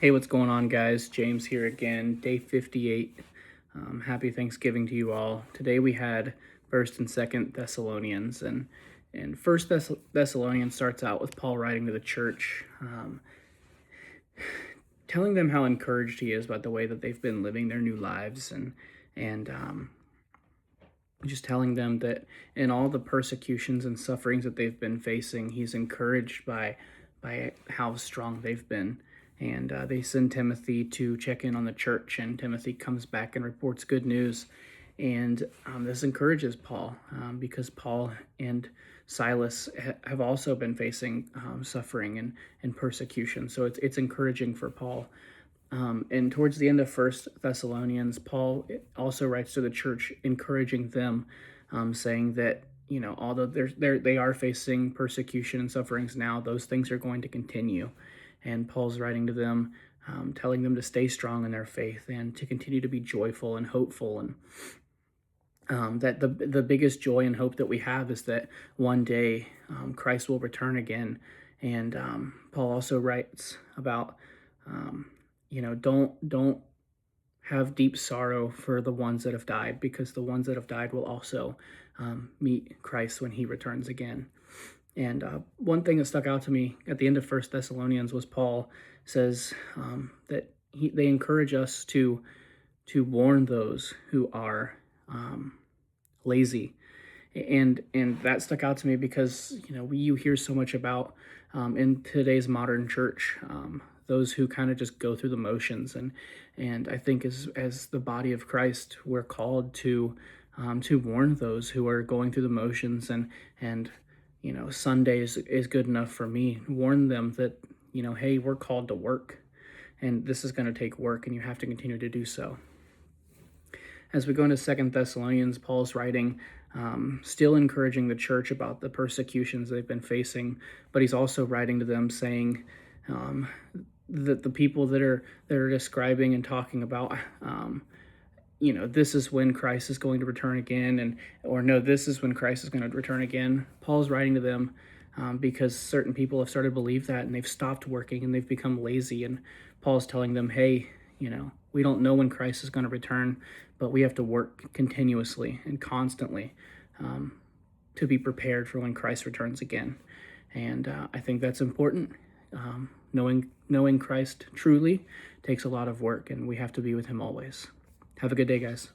Hey, what's going on, guys? James here again, day 58. Happy Thanksgiving to you all. Today we had First and Second Thessalonians, and First Thessalonians starts out with Paul writing to the church, telling them how encouraged he is by the way that they've been living their new lives, and just telling them that in all the persecutions and sufferings that they've been facing, he's encouraged by how strong they've been. And they send Timothy to check in on the church, and Timothy comes back and reports good news. And this encourages Paul because Paul and Silas have also been facing suffering and persecution. So it's encouraging for Paul. And towards the end of First Thessalonians, Paul also writes to the church, encouraging them, saying that although they are facing persecution and sufferings now, those things are going to continue. And Paul's writing to them, telling them to stay strong in their faith and to continue to be joyful and hopeful, and that the biggest joy and hope that we have is that one day Christ will return again. And Paul also writes about don't have deep sorrow for the ones that have died, because the ones that have died will also meet Christ when he returns again. And one thing that stuck out to me at the end of First Thessalonians was Paul says that they encourage us to warn those who are lazy, and that stuck out to me because you hear so much about in today's modern church, those who kind of just go through the motions, and I think as the body of Christ, we're called to warn those who are going through the motions, and Sunday is good enough for me. Warn them that hey, we're called to work, and this is going to take work, and you have to continue to do so. As we go into Second Thessalonians, Paul's writing, still encouraging the church about the persecutions they've been facing, but he's also writing to them saying that the people that are describing and talking about, this is when Christ is going to return again, or no, this is when Christ is going to return again. Paul's writing to them because certain people have started to believe that, and they've stopped working and they've become lazy. And Paul's telling them, hey, we don't know when Christ is going to return, but we have to work continuously and constantly to be prepared for when Christ returns again. And I think that's important. Knowing Christ truly takes a lot of work, and we have to be with him always. Have a good day, guys.